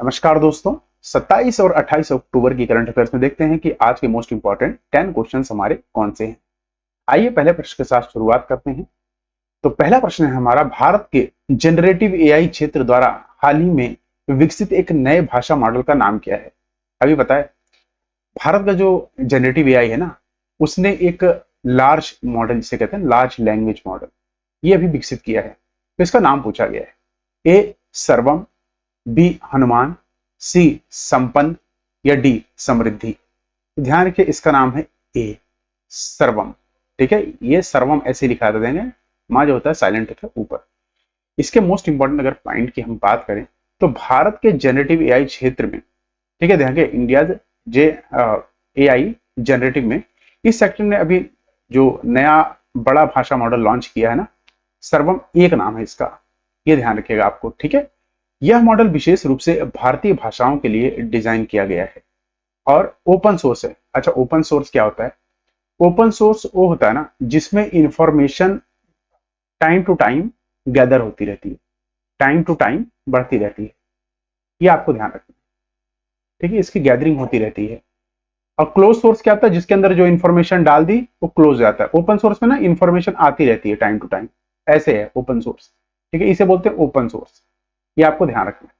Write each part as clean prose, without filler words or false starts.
नमस्कार दोस्तों। 27 और 28 अक्टूबर की करंट अफेयर्स में देखते हैं कि आज के मोस्ट इंपॉर्टेंट 10 क्वेश्चंस हमारे कौन से हैं। आइए पहले प्रश्न के साथ शुरुआत करते हैं। तो पहला प्रश्न है हमारा, भारत के जनरेटिव एआई क्षेत्र द्वारा हाल ही में विकसित एक नए भाषा मॉडल का नाम क्या है? अभी बताए। भारत का जो जनरेटिव एआई है ना, उसने एक लार्ज मॉडल, जिसे कहते हैं लार्ज लैंग्वेज मॉडल, ये अभी विकसित किया है। तो इसका नाम पूछा गया है। ए सर्वम, बी हनुमान, सी संपन्न या डी समृद्धि। ध्यान रखिए, इसका नाम है ए सर्वम। ठीक है, ये सर्वम ऐसे लिखा देंगे, माँ जो होता है साइलेंट होता है ऊपर। इसके मोस्ट इंपॉर्टेंट अगर पॉइंट की हम बात करें तो भारत के जनरेटिव एआई क्षेत्र में, ठीक है, ध्यान रखिए, इंडिया जे एआई जनरेटिव में इस सेक्टर ने अभी जो नया बड़ा भाषा मॉडल लॉन्च किया है ना, सर्वम एक नाम है इसका, ये ध्यान रखिएगा आपको। ठीक है, यह मॉडल विशेष रूप से भारतीय भाषाओं के लिए डिजाइन किया गया है और ओपन सोर्स है। अच्छा, ओपन सोर्स क्या होता है? ओपन सोर्स वो होता है ना जिसमें information time to time gather होती रहती है, टाइम टू टाइम बढ़ती रहती है, ये आपको ध्यान रखना है। ठीक है, इसकी गैदरिंग होती रहती है। और क्लोज सोर्स क्या होता है? जिसके अंदर जो इन्फॉर्मेशन डाल दी वो क्लोज जाता है। ओपन सोर्स में ना इन्फॉर्मेशन आती रहती है टाइम टू टाइम, ऐसे है ओपन सोर्स। ठीक है, इसे बोलते हैं ओपन सोर्स, ये आपको ध्यान रखना है।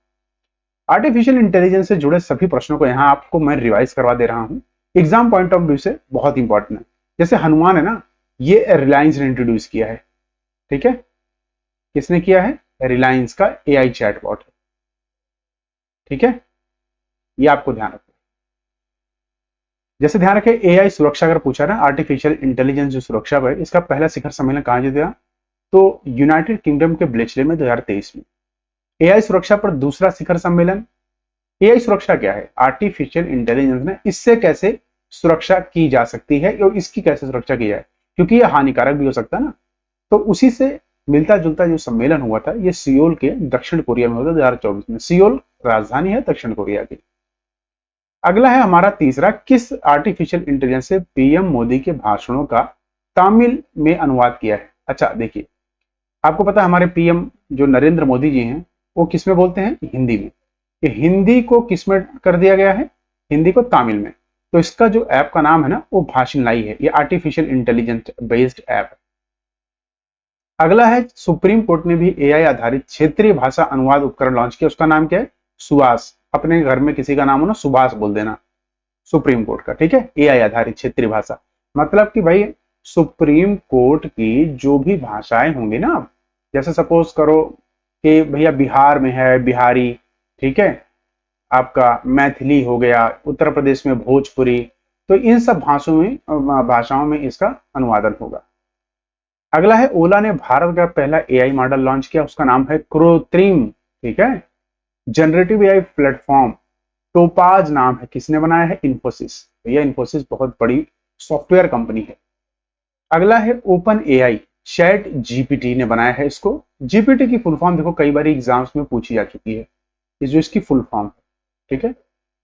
आर्टिफिशियल इंटेलिजेंस से जुड़े सभी प्रश्नों को यहाँ आपको मैं रिवाइज करवा दे रहा हूँ, एग्जाम पॉइंट ऑफ व्यू से बहुत इंपॉर्टेंट है। जैसे हनुमान है ना, ये रिलायंस ने इंट्रोड्यूस किया है। ठीक है, किसने किया है? रिलायंस का एआई चैटबॉट है। ठीक है, ये आपको ध्यान रखना है। जैसे ध्यान रखें, एआई सुरक्षा अगर पूछा ना, आर्टिफिशियल इंटेलिजेंस जो सुरक्षा है, इसका पहला शिखर सम्मेलन कहाँ जीतेगा? तो यूनाइटेड किंगडम के ब्लेचले में 2023 में। एआई सुरक्षा पर दूसरा शिखर सम्मेलन। एआई सुरक्षा क्या है? आर्टिफिशियल इंटेलिजेंस में इससे कैसे सुरक्षा की जा सकती है और इसकी कैसे सुरक्षा की जाए, क्योंकि यह हानिकारक भी हो सकता है ना। तो उसी से मिलता जुलता जो सम्मेलन हुआ था, ये सियोल के दक्षिण कोरिया में हुआ था 2024 में। सियोल राजधानी है दक्षिण कोरिया की। अगला है हमारा तीसरा, किस आर्टिफिशियल इंटेलिजेंस से पीएम मोदी के भाषणों का तमिल में अनुवाद किया है? अच्छा देखिए, आपको पता है हमारे पीएम जो नरेंद्र मोदी जी हैं, वो किस में बोलते हैं? हिंदी में। ये हिंदी को किस में कर दिया गया है? हिंदी को तमिल में। तो इसका जो ऐप का नाम है ना, वो भाषिनलाई है। ये आर्टिफिशियल इंटेलिजेंस बेस्ड ऐप है। अगला है, सुप्रीम कोर्ट ने भी एआई आधारित क्षेत्रीय भाषा अनुवाद उपकरण लॉन्च किया, उसका नाम क्या है? सुभाष। अपने घर में किसी का नाम हो ना, सुभाष बोल देना, सुप्रीम कोर्ट का। ठीक है, एआई आधारित क्षेत्रीय भाषा मतलब कि भाई सुप्रीम कोर्ट की जो भी भाषाएं होंगी ना, जैसे सपोज करो कि भैया बिहार में है बिहारी, ठीक है, आपका मैथिली हो गया, उत्तर प्रदेश में भोजपुरी, तो इन सब भाषाओं में इसका अनुवादन होगा। अगला है, ओला ने भारत का पहला एआई मॉडल लॉन्च किया, उसका नाम है कृत्रिम, ठीक है, जनरेटिव एआई प्लेटफॉर्म। टोपाज नाम है, किसने बनाया है? इन्फोसिस। भैया इन्फोसिस बहुत बड़ी सॉफ्टवेयर कंपनी है। अगला है ओपन एआई, चैट जीपीटी ने बनाया है इसको। जीपीटी की फुल फॉर्म देखो, कई बार एग्जाम्स में पूछी जा चुकी है, ये जो इसकी फुल फॉर्म है, ठीक है,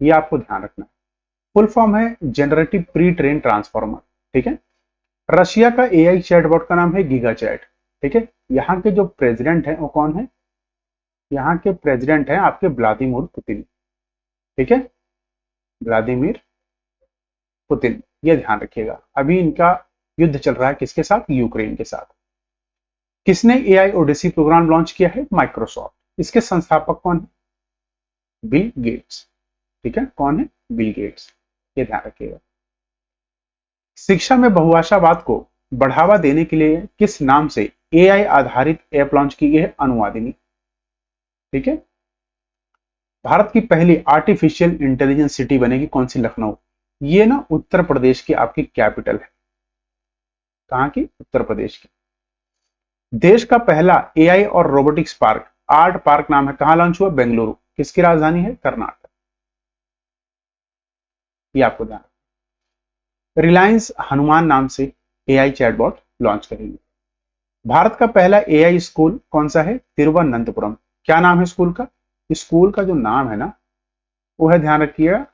ये आपको ध्यान रखना है। फुल फॉर्म है जनरेटिव प्री ट्रेन ट्रांसफॉर्मर। ठीक है, रशिया का एआई चैटबॉट का नाम है गीगा चैट। ठीक है, यहाँ के जो प्रेसिडेंट है वो कौन है? यहाँ के प्रेसिडेंट है आपके व्लादिमीर पुतिन। ठीक है, व्लादिमीर पुतिन, ये ध्यान रखिएगा। अभी इनका युद्ध चल रहा है किसके साथ? यूक्रेन के साथ। किसने एआई ओडेसी प्रोग्राम लॉन्च किया है? माइक्रोसॉफ्ट। इसके संस्थापक कौन है? Bill Gates. ठीक है, कौन है? बिल गेट्स, ये ध्यान रखिएगा। शिक्षा में बहुभाषावाद को बढ़ावा देने के लिए किस नाम से एआई आधारित ऐप लॉन्च की गई है? अनुवादिनी। ठीक है, भारत की पहली आर्टिफिशियल इंटेलिजेंस सिटी बनेगी कौन सी? लखनऊ। ये ना उत्तर प्रदेश की आपकी कैपिटल है। कहां की? उत्तर प्रदेश की। देश का पहला एआई और रोबोटिक्स पार्क, आर्ट पार्क नाम है, कहां लॉन्च हुआ? बेंगलुरु। किसकी राजधानी है? कर्नाटक। ये आपको ध्यान। रिलायंस हनुमान नाम से एआई चैटबॉट लॉन्च करेगी। भारत का पहला एआई स्कूल कौन सा है? तिरुवनंतपुरम। क्या नाम है स्कूल का? स्कूल का जो नाम है ना, वो है, ध्यान रखिएगा,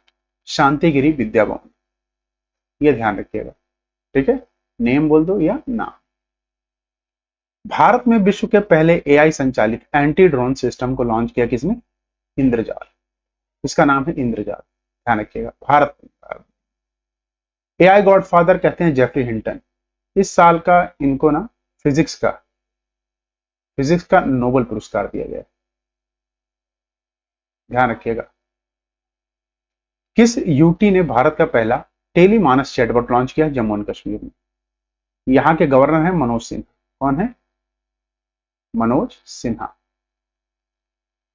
शांतिगिरी विद्या भवन। ये ध्यान रखिएगा। ठीक है, नेम बोल दो या नाम। भारत में विश्व के पहले एआई संचालित एंटी ड्रोन सिस्टम को लॉन्च किया किसने? इंद्रजाल। इसका नाम है इंद्रजाल, ध्यान रखिएगा। भारत एआई गॉडफादर कहते हैं जेफरी हिंटन। इस साल का इनको ना फिजिक्स का नोबेल पुरस्कार दिया गया, ध्यान रखिएगा। किस यूटी ने भारत का पहला टेली मानस चैटबॉट लॉन्च किया जम्मू एंड कश्मीर में? यहां के गवर्नर हैं मनोज सिन्हा। कौन है? मनोज सिन्हा,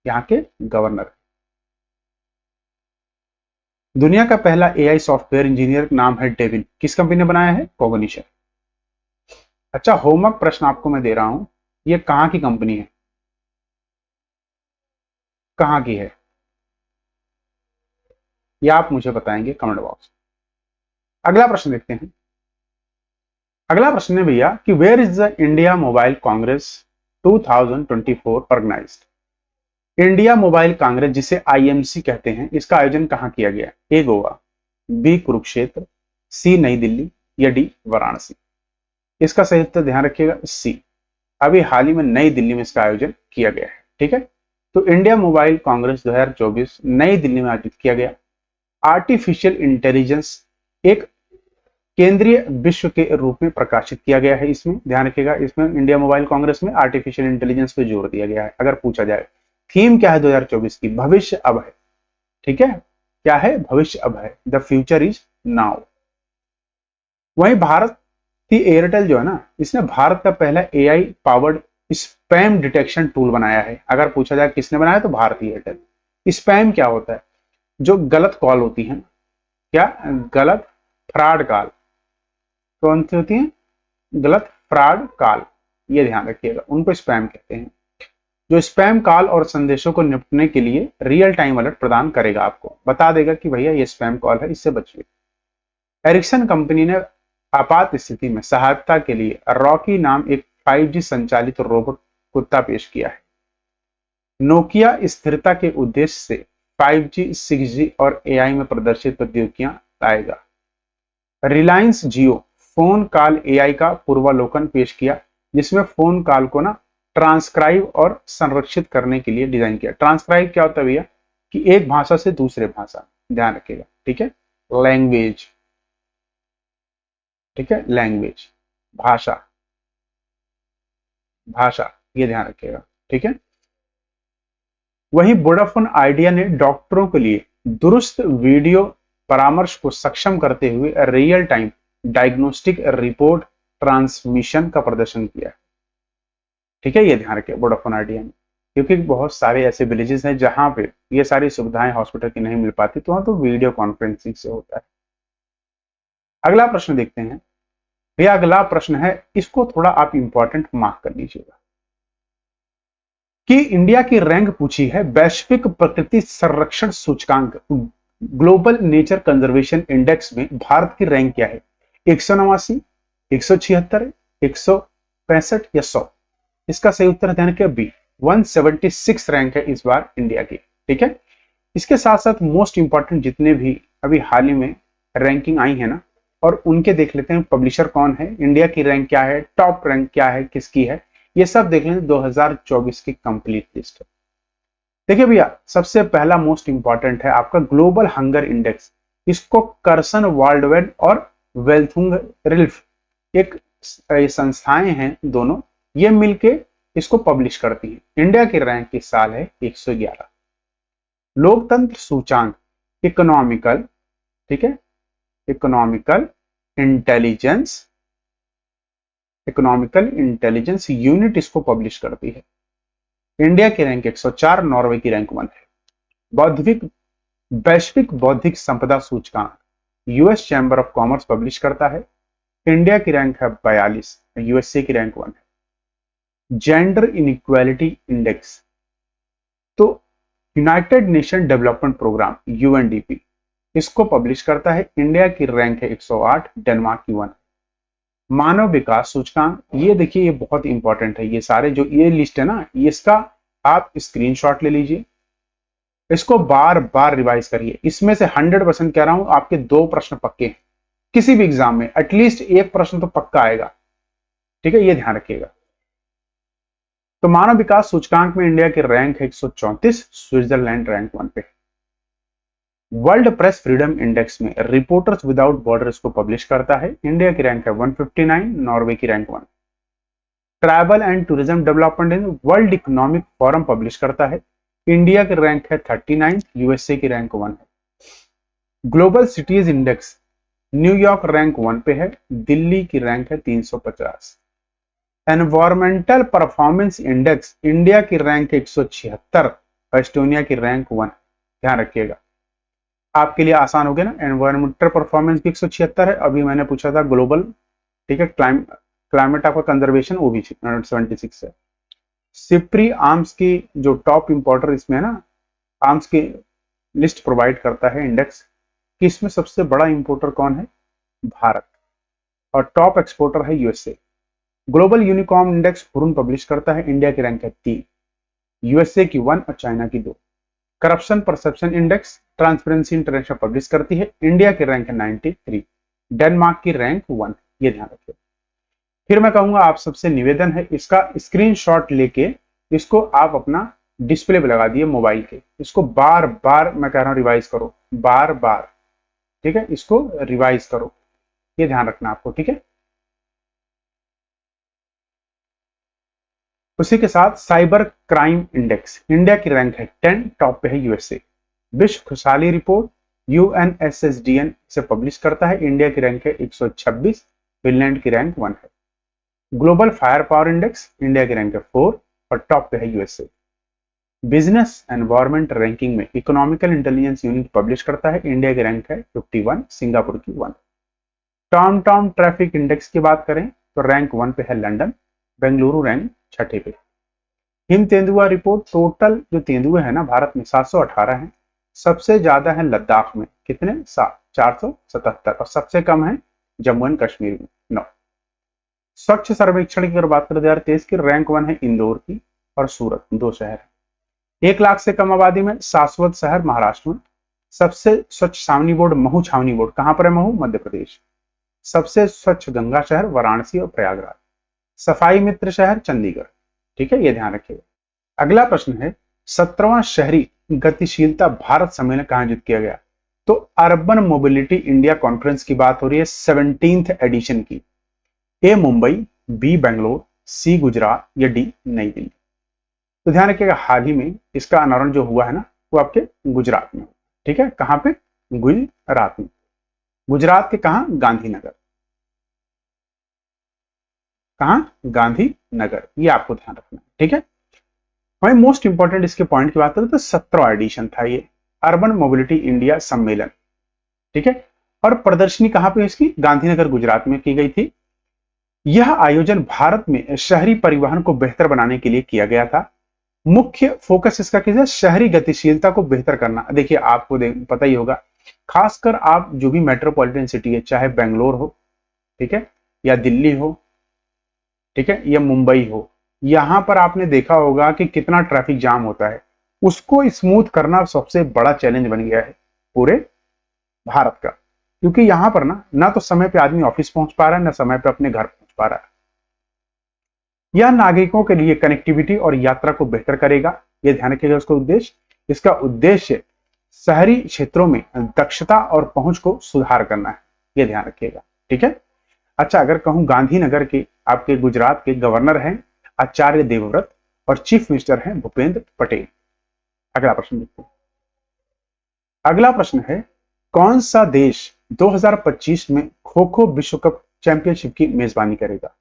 यहां के गवर्नर। दुनिया का पहला एआई सॉफ्टवेयर इंजीनियर नाम है डेविन, किस कंपनी ने बनाया है? कॉग्निशन। अच्छा, होमवर्क प्रश्न आपको मैं दे रहा हूं, ये कहां की कंपनी है? कहां की है ये आप मुझे बताएंगे कमेंट बॉक्स। अगला प्रश्न देखते हैं। अगला प्रश्न है भैया कि where is the India Mobile Congress 2024 organised? India Mobile Congress, जिसे आईएमसी कहते हैं, इसका आयोजन कहां किया गया? A Goa, B Kurukshetra, C Nai Delhi या डी वाराणसी। इसका सही उत्तर ध्यान रखिएगा सी। अभी हाल ही में नई दिल्ली में इसका आयोजन किया गया है। ठीक है, तो इंडिया मोबाइल कांग्रेस 2024 नई दिल्ली में आयोजित किया गया। आर्टिफिशियल इंटेलिजेंस एक केंद्रीय विश्व के रूप में प्रकाशित किया गया है। इसमें ध्यान रखिएगा, इसमें इंडिया मोबाइल कांग्रेस में आर्टिफिशियल इंटेलिजेंस पे जोर दिया गया है। अगर पूछा जाए थीम क्या है 2024 की? भविष्य अब है। ठीक है, क्या है? भविष्य अब है, द फ्यूचर इज नाउ। वहीं भारत की एयरटेल जो है ना, इसने भारत का पहला AI powered spam detection tool बनाया है। अगर पूछा जाए किसने बनाया तो भारतीय एयरटेल। स्पैम क्या होता है? जो गलत कॉल होती है, क्या? गलत फ्रॉड कॉल। कौन सी होती है? गलत फ्रॉड कॉल, ये ध्यान रखिएगा, उनको स्पैम कहते हैं। जो स्पैम कॉल और संदेशों को निपटने के लिए रियल टाइम अलर्ट प्रदान करेगा, आपको बता देगा कि भैया ये स्पैम कॉल है, इससे बचिए। एरिक्सन कंपनी ने आपात स्थिति में सहायता के लिए रॉकी नाम एक 5G संचालित रोबोट कुत्ता पेश किया है। नोकिया स्थिरता के उद्देश्य से 5G, 6G और एआई में प्रदर्शित प्रौद्योगिकियां लाएगा। रिलायंस जियो फोन कॉल एआई का पूर्वावलोकन पेश किया, जिसमें फोन कॉल को ना ट्रांसक्राइब और संरक्षित करने के लिए डिजाइन किया। ट्रांसक्राइब क्या होता है भैया? कि एक भाषा से दूसरे भाषा, ध्यान रखिएगा। ठीक है, लैंग्वेज। ठीक है, लैंग्वेज, भाषा, भाषा, ये ध्यान रखिएगा। ठीक है, वहीं वोडाफोन आइडिया ने डॉक्टरों के लिए दुरुस्त वीडियो परामर्श को सक्षम करते हुए real time diagnostic report transmission का प्रदर्शन किया। ठीक है, ये ध्यान रखिए वोडाफोन आइडिया में, क्योंकि बहुत सारे ऐसे विलेजेस हैं जहां पे ये सारी सुविधाएं हॉस्पिटल की नहीं मिल पाती, तो वहां तो वीडियो कॉन्फ्रेंसिंग से होता है। अगला प्रश्न देखते हैं। यह अगला प्रश्न है, इसको थोड़ा आप इंपॉर्टेंट मार्क कर लीजिएगा कि इंडिया की रैंक पूछी है वैश्विक प्रकृति संरक्षण सूचकांक ग्लोबल नेचर कंजर्वेशन इंडेक्स में भारत की रैंक क्या है? 189, 176, 165 या 100? इसका सही उत्तर ध्यान रखिए बी, 176 रैंक है इस बार इंडिया की। ठीक है, इसके साथ साथ मोस्ट इंपॉर्टेंट जितने भी अभी हाल ही में रैंकिंग आई है ना, और उनके देख लेते हैं पब्लिशर कौन है, इंडिया की रैंक क्या है, टॉप रैंक क्या है, किसकी है, ये सब देख लें। 2024 की कंप्लीट लिस्ट। देखिए भैया, सबसे पहला मोस्ट इंपॉर्टेंट है आपका ग्लोबल हंगर इंडेक्स। इसको कर्सन वाल्डवेड और वेल्थुंग रिल्फ एक संस्थाएं हैं, दोनों ये मिलके इसको पब्लिश करती हैं। इंडिया की रैंक इस साल है 111। लोकतंत्र सूचांक इकोनॉमिकल, ठीक है, इकोनॉमिकल इंटेलिजेंस यूनिट इसको पब्लिश करती है। इंडिया की रैंक 104, नॉर्वे की रैंक 1 है। बौद्धिक वैश्विक बौद्धिक संपदा सूचकांक US chamber of commerce publish करता है। इंडिया की रैंक है 42, यूएसए की रैंक 1 है। जेंडर इनइक्वालिटी इंडेक्स तो United Nation Development Programme UNDP इसको पब्लिश करता है। इंडिया की रैंक है 108, डेनमार्क की 1। मानव विकास सूचकांक, ये देखिए ये बहुत इंपॉर्टेंट है। ये सारे जो ये लिस्ट है ना, इसका आप स्क्रीनशॉट ले लीजिए, इसको बार बार रिवाइज करिए। इसमें से 100% कह रहा हूं आपके 2 प्रश्न पक्के हैं, किसी भी एग्जाम में एटलीस्ट 1 प्रश्न तो पक्का आएगा। ठीक है, ये ध्यान रखिएगा। तो मानव विकास सूचकांक में इंडिया की रैंक है 134, स्विट्जरलैंड रैंक 1 पे। वर्ल्ड प्रेस फ्रीडम इंडेक्स में रिपोर्टर्स विदाउट बॉर्डर्स को पब्लिश करता है, इंडिया की रैंक है 159, नॉर्वे की rank 1। Travel and tourism development in world economic forum publish करता है, इंडिया की रैंक है 39, यूएसए की रैंक 1 है। Global cities index New York rank 1 पे है, दिल्ली की रैंक है 350। एनवायरमेंटल परफॉर्मेंस इंडेक्स इंडिया की रैंक 176, एस्टोनिया की रैंक 1। ध्यान रखिएगा, आपके लिए आसान हो गया ना, एनवायरमेंटल परफॉर्मेंस भी 176 है, अभी मैंने पूछा था ग्लोबल, ठीक है, क्लाइमेट आपका कंजर्वेशन वो भी 76 है। सिप्री आर्म्स की जो टॉप इंपोर्टर इसमें है ना, आर्म्स की लिस्ट प्रोवाइड करता है इंडेक्स कि इसमें सबसे बड़ा इंपोर्टर कौन है, भारत, और टॉप एक्सपोर्टर है USA. Global unicorn index Hurun publish करता है, इंडिया की रैंक है 3, यूएसए की 1 और चाइना की 2। Corruption perception index transparency international publish करती है, इंडिया की रैंक है 93, डेनमार्क की रैंक 1। ये ध्यान रखिए। फिर मैं कहूंगा आप सबसे निवेदन है, इसका स्क्रीनशॉट लेके इसको आप अपना डिस्प्ले पे लगा दिए मोबाइल के, इसको बार बार मैं कह रहा हूं रिवाइज करो, बार बार, ठीक है, इसको रिवाइज करो, ये ध्यान रखना आपको, ठीक है। उसी के साथ साइबर क्राइम इंडेक्स इंडिया की रैंक है 10, टॉप पे है यूएसए। विश्व खुशहाली रिपोर्ट यूएनएसएसडीएन से पब्लिश करता है, इंडिया की रैंक है 126, फिनलैंड की रैंक 1 है। Global fire power index India की रैंक है 4 और टॉप पे है यूएसए। बिजनेस एनवायरमेंट रैंकिंग में इकोनॉमिकल इंटेलिजेंस यूनिट पब्लिश करता है, इंडिया की रैंक है 51, सिंगापुर की 1। टॉम टॉम ट्रैफिक इंडेक्स की बात करें तो रैंक 1 पे है लंदन, बेंगलुरु रैंक 6 पे। हिम तेंदुआ रिपोर्ट, टोटल जो तेंदुए हैं ना भारत में 718 हैं, सबसे ज्यादा है लद्दाख में, कितने, 477, और सबसे कम है जम्मू एंड कश्मीर में 9। स्वच्छ सर्वेक्षण की अगर बात करें 2023 की, रैंक 1 है इंदौर की और सूरत, 2 शहर। 1 लाख से कम आबादी में शाश्वत शहर महाराष्ट्र में। सबसे स्वच्छ छावनी बोर्ड महू छावनी बोर्ड, कहां पर है महू, मध्य प्रदेश। सबसे स्वच्छ गंगा शहर वाराणसी और प्रयागराज। सफाई मित्र शहर चंडीगढ़, ठीक है, ये ध्यान रखिएगा। अगला प्रश्न है 17वां शहरी गतिशीलता भारत सम्मेलन कहां आयोजित किया गया, तो अर्बन मोबिलिटी इंडिया कॉन्फ्रेंस की बात हो रही है, 17th एडिशन की। ए मुंबई, बी बेंगलोर, सी गुजरात या डी नई दिल्ली। तो ध्यान रखिएगा, हाल ही में इसका अनावरण जो हुआ है ना, वो आपके गुजरात में, ठीक है, कहां पे, गुजरात में। गुजरात के कहा, गांधीनगर, कहा, गांधीनगर, ये आपको ध्यान रखना है, ठीक है। वही मोस्ट इंपॉर्टेंट इसके पॉइंट की बात करें तो 17वां एडिशन था ये अर्बन मोबिलिटी इंडिया सम्मेलन, ठीक है। और प्रदर्शनी कहां पे इसकी, गांधीनगर गुजरात में की गई थी। यह आयोजन भारत में शहरी परिवहन को बेहतर बनाने के लिए किया गया था। मुख्य फोकस इसका किस है, शहरी गतिशीलता को बेहतर करना। देखिए आपको पता ही होगा, खासकर आप जो भी मेट्रोपॉलिटन सिटी है, चाहे बेंगलोर हो, ठीक है, या दिल्ली हो, ठीक है, या मुंबई हो, यहां पर आपने देखा होगा कि कितना ट्रैफिक जाम होता है। उसको स्मूथ करना सबसे बड़ा चैलेंज बन गया है पूरे भारत का, क्योंकि यहां पर ना तो समय पे आदमी ऑफिस पहुंच पा रहा है, ना समय पे अपने घर पहुंच पा रहा है। यह नागरिकों के लिए कनेक्टिविटी और यात्रा को बेहतर करेगा, यह ध्यान रखिएगा उसका उद्देश्य। इसका उद्देश्य शहरी क्षेत्रों में दक्षता और पहुंच को सुधार करना है, यह ध्यान रखिएगा, ठीक है। अच्छा, अगर कहूं गांधीनगर के आपके गुजरात के गवर्नर हैं आचार्य देवव्रत और चीफ मिनिस्टर हैं भूपेंद्र पटेल। अगला प्रश्न देखते हैं। अगला प्रश्न है, कौन सा देश 2025 में खो खो विश्व कप चैंपियनशिप की मेजबानी करेगा,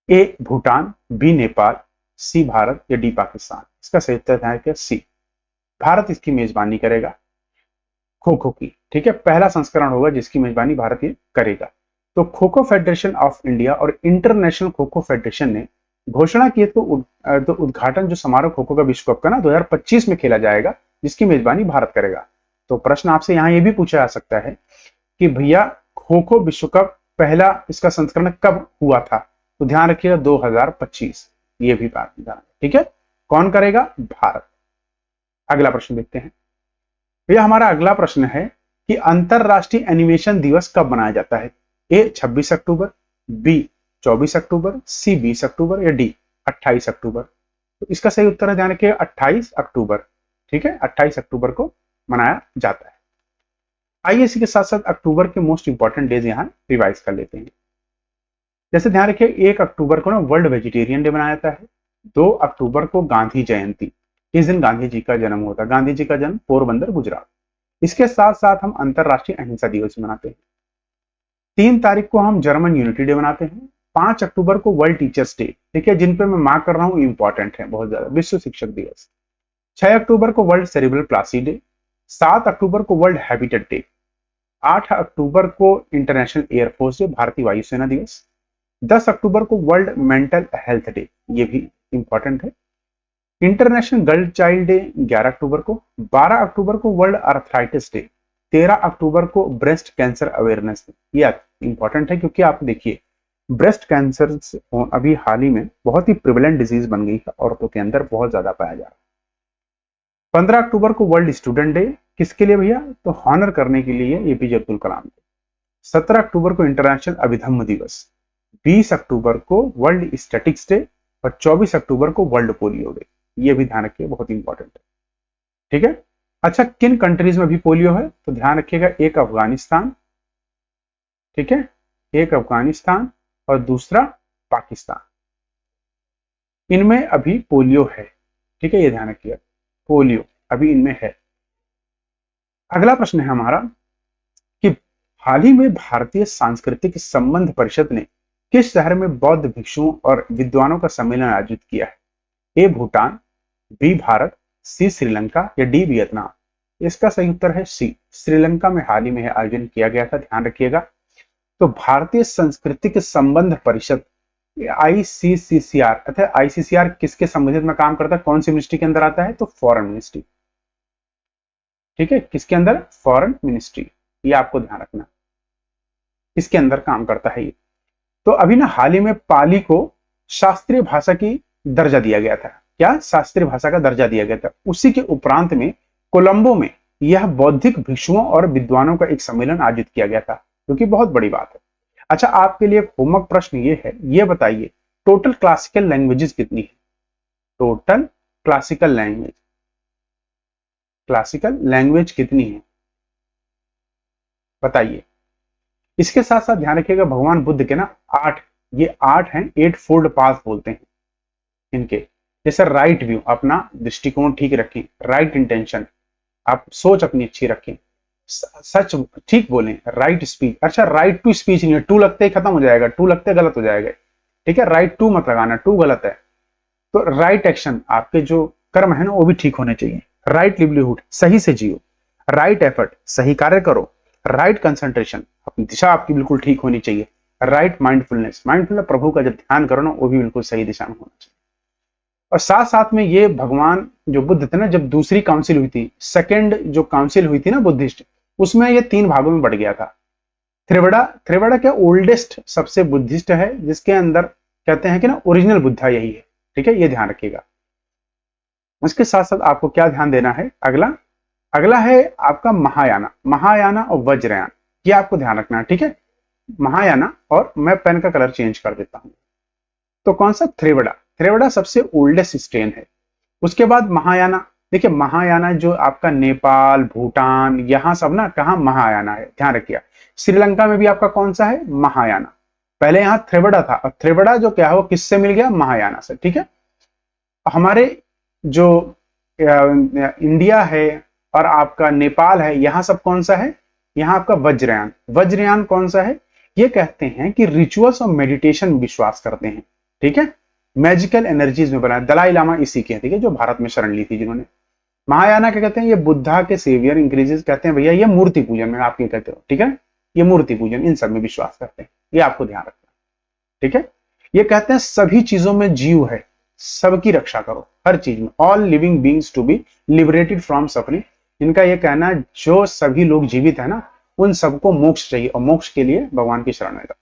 ए भूटान, बी नेपाल, सी भारत या डी पाकिस्तान। इसका सही उत्तर है क्या, सी, भारत इसकी मेजबानी करेगा खो खो की, ठीक है। पहला संस्करण होगा जिसकी मेजबानी भारत ये करेगा। तो kho kho federation of India और इंटरनेशनल खो खो फेडरेशन ने घोषणा की तो उद्घाटन जो समारोह खो खो का विश्व कप का ना 2025 में खेला जाएगा, जिसकी मेजबानी भारत करेगा। तो प्रश्न आपसे यहाँ ये भी पूछा जा सकता है कि भैया खो खो विश्व कप पहला इसका संस्करण कब हुआ था, तो ध्यान रखिएगा 2025, ये भी बात ध्यान, ठीक है। कौन करेगा, भारत। अगला प्रश्न देखते हैं। भैया हमारा अगला प्रश्न है कि अंतरराष्ट्रीय एनिमेशन दिवस कब मनाया जाता है, ए 26 अक्टूबर, बी 24 अक्टूबर, सी 20 अक्टूबर या डी 28 अक्टूबर। तो इसका सही उत्तर है, ध्यान रखिए 28 अक्टूबर, ठीक है, 28 अक्टूबर को मनाया जाता है। आइए इसी के साथ साथ अक्टूबर के मोस्ट इंपॉर्टेंट डेज यहाँ रिवाइज कर लेते हैं। जैसे ध्यान रखिए 1 अक्टूबर को ना वर्ल्ड वेजिटेरियन डे मनाया जाता है। 2 अक्टूबर को गांधी जयंती, इस दिन गांधी जी का जन्म होता है। गांधी जी का जन्म पोरबंदर गुजरात। इसके साथ साथ हम अंतरराष्ट्रीय अहिंसा दिवस मनाते हैं। 3 तारीख को हम जर्मन यूनिटी डे मनाते हैं। 5 अक्टूबर को वर्ल्ड टीचर्स डे, ठीक है, जिन पे मैं मार्क कर रहा हूँ इंपॉर्टेंट है बहुत ज्यादा, विश्व शिक्षक दिवस। 6 अक्टूबर को वर्ल्ड सेरिब्रल प्लासी डे। 7 अक्टूबर को वर्ल्ड हैबिटेट डे। 8 अक्टूबर को इंटरनेशनल एयरफोर्स डे, भारतीय वायुसेना दिवस। 10 अक्टूबर को वर्ल्ड मेंटल हेल्थ डे, ये भी इंपॉर्टेंट है। इंटरनेशनल गर्ल चाइल्ड डे 11 अक्टूबर को। 12 अक्टूबर को वर्ल्ड आर्थराइटिस डे। 13 अक्टूबर को ब्रेस्ट कैंसर अवेयरनेस डे। ये इंपॉर्टेंट है क्योंकि आप देखिए ब्रेस्ट कैंसर अभी हाल ही में बहुत ही प्रिवेलेंट डिजीज बन गई है, औरतों के अंदर बहुत ज्यादा पाया जा रहा है। 15 अक्टूबर को वर्ल्ड स्टूडेंट डे, किसके लिए भैया, तो हॉनर करने के लिए एपीजे अब्दुल कलाम। 17 अक्टूबर को इंटरनेशनल अभिधम्म दिवस। 20 अक्टूबर को वर्ल्ड स्टैटिक्स डे और 24 अक्टूबर को वर्ल्ड पोलियो डे। ये भी ध्यान रखिए, बहुत इंपॉर्टेंट है, ठीक है। अच्छा, किन कंट्रीज में भी पोलियो है, तो ध्यान रखिएगा, एक अफगानिस्तान, ठीक है, एक अफगानिस्तान और दूसरा पाकिस्तान, इनमें अभी पोलियो है, ठीक है, ये ध्यान रखिएगा, पोलियो अभी इनमें है। अगला प्रश्न है हमारा कि हाल ही में भारतीय सांस्कृतिक संबंध परिषद ने किस शहर में बौद्ध भिक्षुओं और विद्वानों का सम्मेलन आयोजित किया है? ए भूटान, बी भारत, सी श्रीलंका या डी वियतनाम। इसका सही उत्तर है सी, श्रीलंका में हाल ही में आयोजन किया गया था, ध्यान रखिएगा। तो भारतीय सांस्कृतिक संबंध परिषद आईसीसीआर, अर्थात आईसीसीआर किसके संबंधित में काम करता है, कौन सी मिनिस्ट्री के अंदर आता है, तो फॉरेन मिनिस्ट्री, ठीक है, किसके अंदर, फॉरेन मिनिस्ट्री, ये आपको ध्यान रखना, इसके अंदर काम करता है ये। तो अभी ना हाल ही में पाली को शास्त्रीय भाषा की दर्जा दिया गया था, क्या, शास्त्रीय भाषा का दर्जा दिया गया था। उसी के उपरांत में कोलंबो में यह बौद्धिक भिक्षुओं और विद्वानों का एक सम्मेलन आयोजित किया गया था, जो कि बहुत बड़ी बात है। अच्छा, आपके लिए होमवर्क प्रश्न ये है, ये बताइए टोटल क्लासिकल लैंग्वेजेस कितनी है, total classical language, classical language कितनी है बताइए। इसके साथ साथ ध्यान रखिएगा भगवान बुद्ध के ना 8, ये 8 हैं, 8 फोल्ड पाथ बोलते हैं इनके। जैसे राइट व्यू, अपना दृष्टिकोण ठीक रखें, राइट इंटेंशन, आप सोच अपनी अच्छी रखें, सच ठीक बोलें, राइट स्पीच। अच्छा, राइट टू स्पीच नहीं है, टू लगते ही खत्म हो जाएगा, टू लगते गलत हो जाएगा, ठीक है, राइट टू मत लगाना, टू गलत है। तो राइट एक्शन, आपके जो कर्म है ना वो भी ठीक होने चाहिए। राइट लिवलीहुड, सही से जियो। राइट एफर्ट, सही कार्य करो। राइट कंसंट्रेशन, अपनी दिशा आपकी बिल्कुल ठीक होनी चाहिए। राइट माइंडफुलनेस, माइंडफुलनेस प्रभु का जब ध्यान करो ना वो भी बिल्कुल सही दिशा में होना चाहिए। और साथ साथ में ये भगवान जो बुद्ध थे ना, जब दूसरी काउंसिल हुई थी, सेकेंड जो काउंसिल हुई थी ना बुद्धिस्ट, उसमें ये 3 भागों में बढ़ गया था। त्रिवड़ा, त्रिवड़ा क्या ओल्डेस्ट सबसे बुद्धिस्ट है, जिसके अंदर कहते हैं कि ना ओरिजिनल बुद्धा यही है, ठीक है, ये ध्यान रखिएगा। उसके साथ साथ आपको क्या ध्यान देना है, अगला अगला है आपका महायाना, महायाना और वज्रयान, ये आपको ध्यान रखना है, ठीक है, महायाना। और मैं पेन का कलर चेंज कर देता हूं, तो कौन सा, त्रिवड़ा, त्रिवड़ा सबसे ओल्डेस्ट स्ट्रेन है। उसके बाद महायाना, देखिए महायाना जो आपका नेपाल, भूटान, यहां सब ना कहा महायाना है, ध्यान रखिए। श्रीलंका में भी आपका कौन सा है, महायाना। पहले यहां त्रिवड़ा था, और त्रिवड़ा जो क्या है वो किससे मिल गया, महायाना से, ठीक है। हमारे जो इंडिया है और आपका नेपाल है, यहां सब कौन सा है, यहां आपका वज्रयान। वज्रयान कौन सा है, ये कहते हैं कि रिचुअल्स और मेडिटेशन विश्वास करते हैं, ठीक है, मैजिकल एनर्जीज में बना। दलाई लामा इसी के, ठीक है, जो भारत में शरण ली थी जिन्होंने। महायाना क्या कहते हैं, ये बुद्धा के सेवियर इंक्रीजेस कहते हैं भैया, ये मूर्ति पूजन में आप ये कहते हो, ठीक है, ये मूर्ति पूजन, इन सब में विश्वास करते हैं, ये आपको ध्यान रखना, ठीक है। ये कहते हैं सभी चीजों में जीव है, सबकी रक्षा करो, हर चीज में, all living beings to be liberated from suffering. इनका ये कहना है जो सभी लोग जीवित है ना, उन सबको मोक्ष चाहिए, और मोक्ष के लिए भगवान की शरण में जाओ,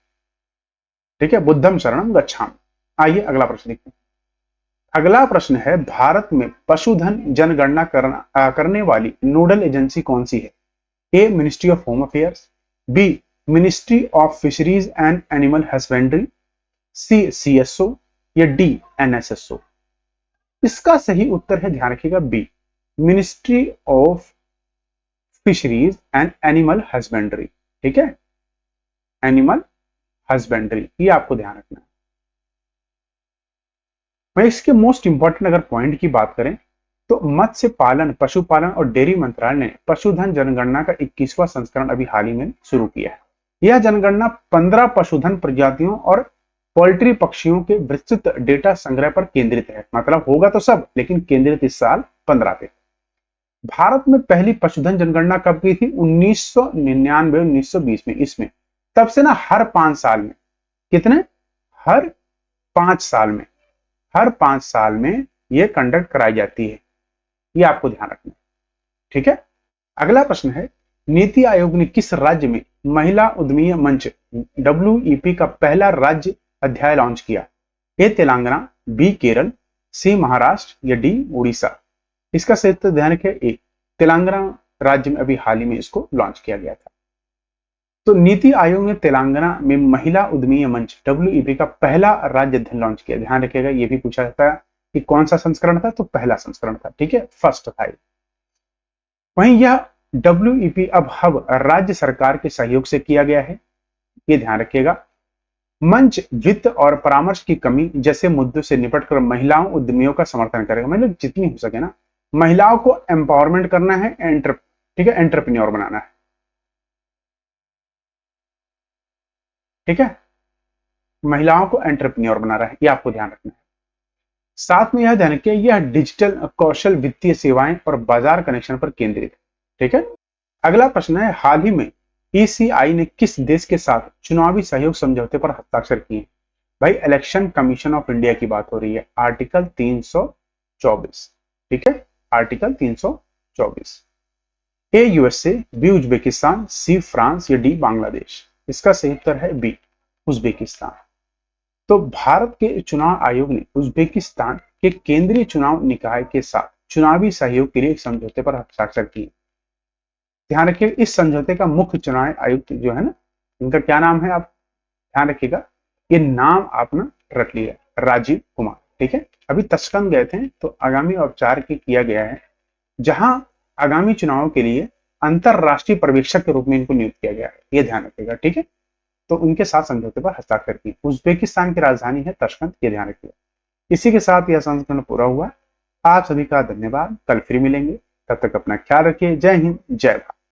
ठीक है, बुद्धम शरणम गच्छामि। आइए अगला प्रश्न देखते हैं। अगला प्रश्न है, भारत में पशुधन जनगणना करने वाली नोडल एजेंसी कौन सी है? A ministry of home affairs, B ministry of fisheries and animal husbandry, C CSO या डी एनएसएसओ। इसका सही उत्तर है, ध्यान रखिएगा, B ministry of fisheries and animal husbandry. ठीक है, एनिमल हस्बेंड्री, ये आपको ध्यान रखना है। मैं इसके मोस्ट इंपॉर्टेंट अगर पॉइंट की बात करें तो मत्स्य पालन, पशुपालन और डेयरी मंत्रालय ने पशुधन जनगणना का 21वां संस्करण अभी हाल ही में शुरू किया है। यह जनगणना 15 पशुधन प्रजातियों और पोल्ट्री पक्षियों के विस्तृत डेटा संग्रह पर केंद्रित है। मतलब होगा तो सब, लेकिन केंद्रित इस साल 15 पे। भारत में पहली पशुधन जनगणना कब की थी? 1999 1920 में। इसमें तब से ना हर 5 साल में, कितने, हर 5 साल में, हर 5 साल में यह कंडक्ट कराई जाती है। ये आपको ध्यान रखना है। ठीक है, अगला प्रश्न है, नीति आयोग ने किस राज्य में महिला उद्यमी मंच WEP का पहला राज्य अध्याय लॉन्च किया? ए तेलंगाना, बी केरल, सी महाराष्ट्र या डी उड़ीसा। इसका सही उत्तर ध्यान रखिए ए, तेलंगाना राज्य में अभी हाल ही में इसको लॉन्च किया गया था। तो नीति आयोग ने तेलंगाना में महिला उद्यमी मंच WEP का पहला राज्य अध्ययन लॉन्च किया। ध्यान रखिएगा, ये भी पूछा जाता है कि कौन सा संस्करण था, तो पहला संस्करण था। ठीक है, फर्स्ट था। वहीं यह WEP अब हब राज्य सरकार के सहयोग से किया गया है, ये ध्यान रखिएगा। मंच वित्त और परामर्श की कमी जैसे मुद्दों से निपटकर महिलाओं उद्यमियों का समर्थन करेगा। मतलब जितनी हो सके ना, महिलाओं को एम्पावरमेंट करना है, ठीक है, एंटरप्रेन्योर बनाना है। ठीक है, महिलाओं को एंटरप्रेन्योर बना रहा है, ये आपको ध्यान रखना है। साथ में यह ध्यान रखिए, यह डिजिटल कौशल, वित्तीय सेवाएं और बाजार कनेक्शन पर केंद्रित है। ठीक है, अगला प्रश्न है, हाल ही में ECI ने किस देश के साथ चुनावी सहयोग समझौते पर हस्ताक्षर किए? भाई, इलेक्शन कमीशन ऑफ इंडिया की बात हो रही है, आर्टिकल 324। ठीक है, article 324। A USA, B Uzbekistan, C France या डी बांग्लादेश। इसका सही उत्तर है बी, उज्बेकिस्तान। तो भारत के चुनाव आयोग ने उज्बेकिस्तान के केंद्रीय चुनाव निकाय के साथ चुनावी सहयोग के लिए एक समझौते पर हस्ताक्षर किए। ध्यान रखिए, इस समझौते का मुख्य चुनाव आयुक्त जो है ना, इनका क्या नाम है, आप ध्यान रखिएगा, ये नाम आप ना रख लिया, राजीव कुमार। ठीक है, अभी तस्कंद गए थे, तो आगामी औपचार की किया गया है, जहां आगामी चुनावों के लिए अंतरराष्ट्रीय पर्यवेक्षक के रूप में इनको नियुक्त किया गया है, ये ध्यान रखिएगा। ठीक है, तो उनके साथ समझौते पर हस्ताक्षर किए। उज्बेकिस्तान की राजधानी है तशकंद, ये ध्यान रखिएगा। इसी के साथ यह संस्करण पूरा हुआ। आप सभी का धन्यवाद, कल फिर मिलेंगे, तब तक अपना ख्याल रखिए। जय हिंद, जय भारत।